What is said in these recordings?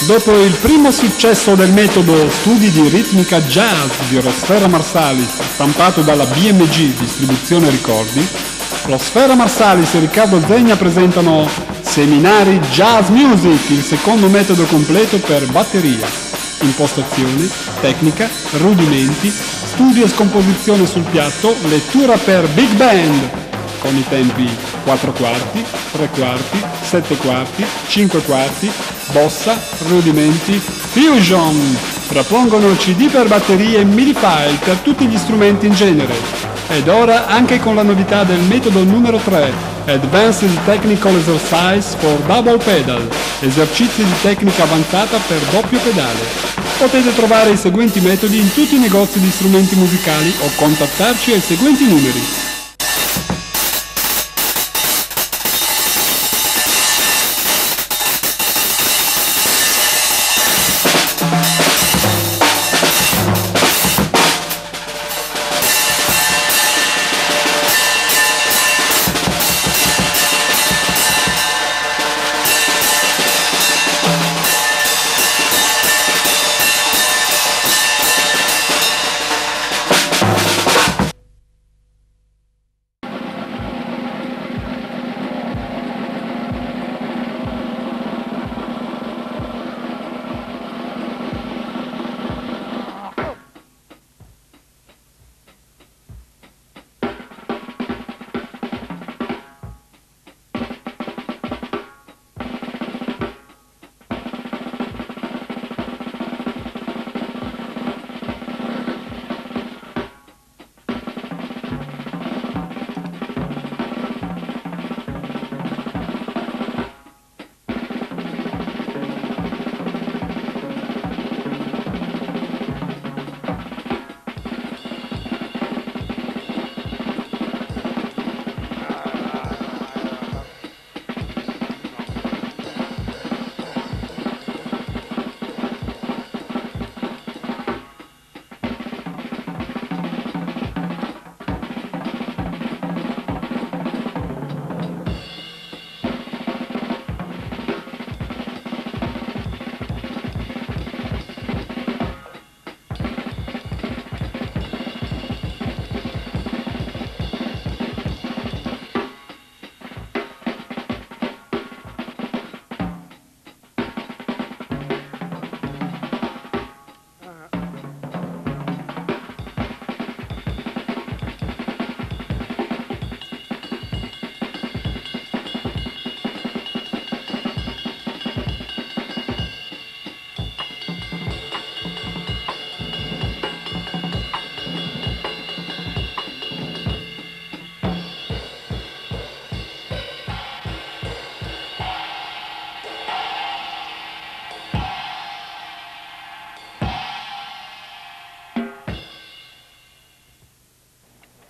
Dopo il primo successo del metodo Studi di ritmica jazz di Rosferra Marsalis, stampato dalla BMG Distribuzione Ricordi, Rosferra Marsalis e Riccardo Zegna presentano Seminari Jazz Music, il secondo metodo completo per batteria, impostazione, tecnica, rudimenti, studio e scomposizione sul piatto, lettura per big band, con i tempi 4 quarti, 3 quarti, 7 quarti, 5 quarti, bossa, rudimenti, fusion. Propongono CD per batterie e MIDI file per tutti gli strumenti in genere. Ed ora anche con la novità del metodo numero 3, Advanced Technical Exercise for Double Pedal, esercizi di tecnica avanzata per doppio pedale. Potete trovare i seguenti metodi in tutti i negozi di strumenti musicali o contattarci ai seguenti numeri.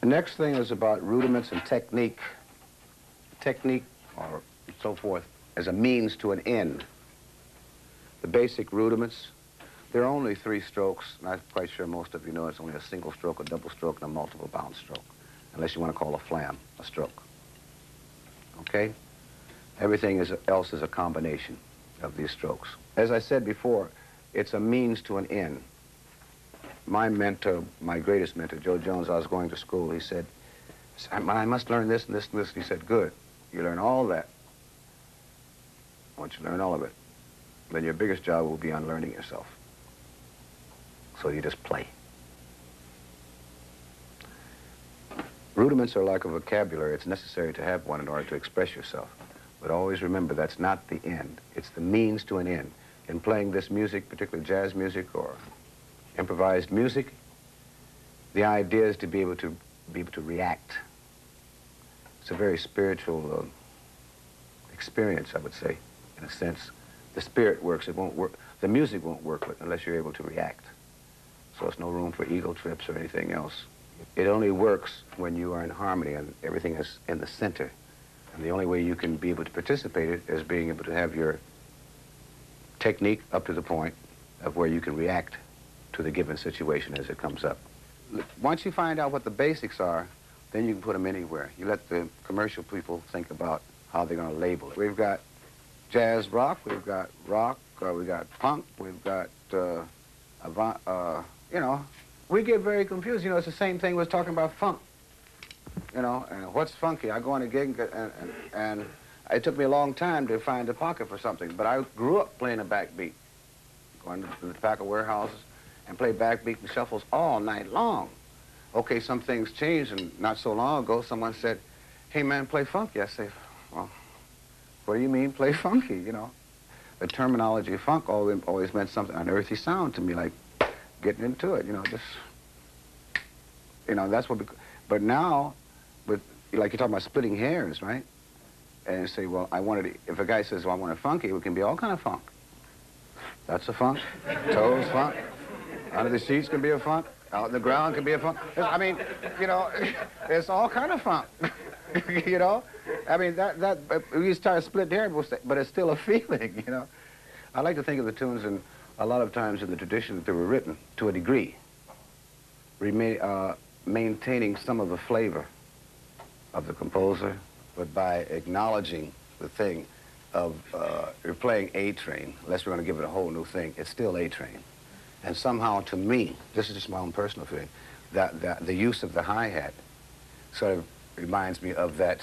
The next thing is about rudiments and technique. Technique, or so forth, as a means to an end. The basic rudiments, there are only 3 strokes, and I'm quite sure most of you know it's only a single stroke, a double stroke, and a multiple bounce stroke, unless you want to call a flam a stroke. Okay? Everything else is a combination of these strokes. As I said before, it's a means to an end. My mentor, my greatest mentor, Joe Jones, I was going to school, he said, I must learn this and this and this. He said, good, you learn all that. Once you learn all of it, then your biggest job will be unlearning yourself. So you just play. Rudiments are like a vocabulary. It's necessary to have one in order to express yourself. But always remember, that's not the end. It's the means to an end. In playing this music, particularly jazz music or improvised music, the idea is to be able to react. It's a very spiritual experience, I would say, in a sense. The spirit works, it won't work. The music won't work unless you're able to react. So there's no room for ego trips or anything else. It only works when you are in harmony and everything is in the center. And the only way you can be able to participate in it is being able to have your technique up to the point of where you can react to the given situation as it comes up. Once you find out what the basics are, then you can put them anywhere. You let the commercial people think about how they're going to label it. We've got jazz rock, we've got rock, we got punk, we've got, you know, we get very confused. You know, it's the same thing with talking about funk. You know, and what's funky? I go on a gig and it took me a long time to find a pocket for something, but I grew up playing a backbeat. Going to the tobacco warehouses and play backbeat and shuffles all night long. Okay, some things changed, and not so long ago, someone said, hey man, play funky. I say, well, what do you mean play funky, you know? The terminology of funk always meant something, an earthy sound to me, like getting into it, you know, just, you know, that's what, but now, with, like you're talking about splitting hairs, right? And you say, well, I wanted it, if a guy says, well, I want it funky, it can be all kind of funk. That's a funk. Toes funk. Under the sheets can be a funk. Out in the ground can be a funk. I mean, you know, it's all kind of funk. You know? I mean, we start splitting hair, but it's still a feeling, you know? I like to think of the tunes, and a lot of times in the tradition that they were written, to a degree, maintaining some of the flavor of the composer, but by acknowledging the thing of, you're playing A-Train, unless we're going to give it a whole new thing, it's still A-Train. And somehow, to me, this is just my own personal feeling, that the use of the hi-hat sort of reminds me of that,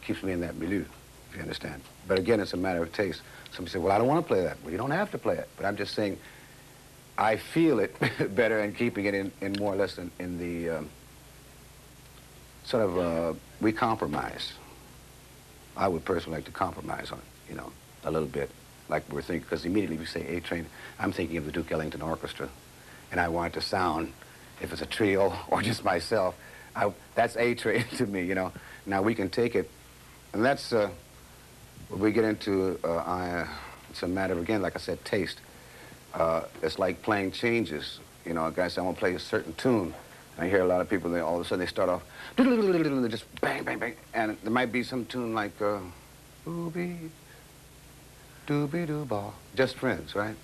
keeps me in that milieu, if you understand. But again, it's a matter of taste. Somebody say, well, I don't want to play that. Well, you don't have to play it. But I'm just saying, I feel it better in keeping it in more or less in the sort of, we compromise. I would personally like to compromise on it, you know, a little bit. Like we're thinking, because immediately we say A-Train, I'm thinking of the Duke Ellington Orchestra. And I want it to sound, if it's a trio or just myself, that's A-Train to me, you know. Now we can take it, and that's, when we get into, it's a matter of, again, like I said, taste. It's like playing changes. You know, a guy says, I want to play a certain tune. And I hear a lot of people, all of a sudden they start off, they just bang, bang, bang. And there might be some tune like, Ooby, dooby-doo-ba, Just Friends, right?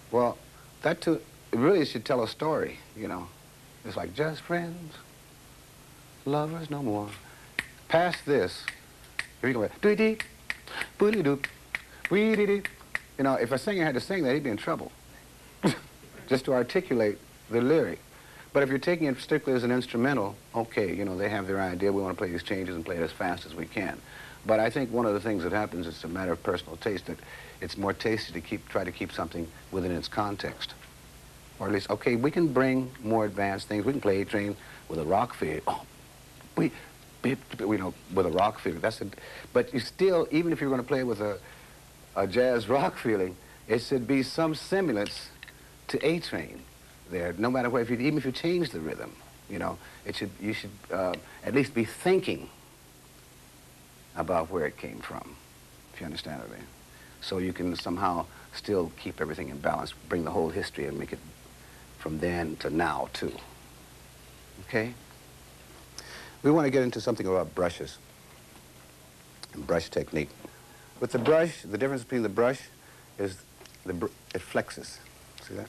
Well, that tune, it really should tell a story, you know. It's like, just friends, lovers no more. Past this, here you go, doo-dee, boo-dee-doo, wee-dee-dee. You know, if a singer had to sing that, he'd be in trouble. Just to articulate the lyric. But if you're taking it strictly as an instrumental, okay, you know, they have their idea, we want to play these changes and play it as fast as we can. But I think one of the things that happens, it's a matter of personal taste, that it's more tasty to try to keep something within its context. Or at least, okay, we can bring more advanced things. We can play A-Train with a rock feel. Oh, we know, with a rock feeling. But you still, even if you're going to play with a jazz rock feeling, it should be some semblance to A-Train there, no matter what, even if you change the rhythm, you know, you should at least be thinking about where it came from, if you understand what I mean. So you can somehow still keep everything in balance, bring the whole history and make it from then to now, too. Okay? We want to get into something about brushes and brush technique. With the brush, the difference between the brush is it flexes. See that?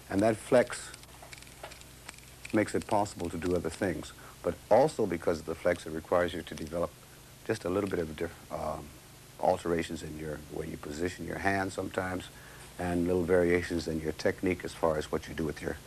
And that flex makes it possible to do other things. But also because of the flex, it requires you to develop just a little bit of alterations in the way you position your hand sometimes, and little variations in your technique as far as what you do with your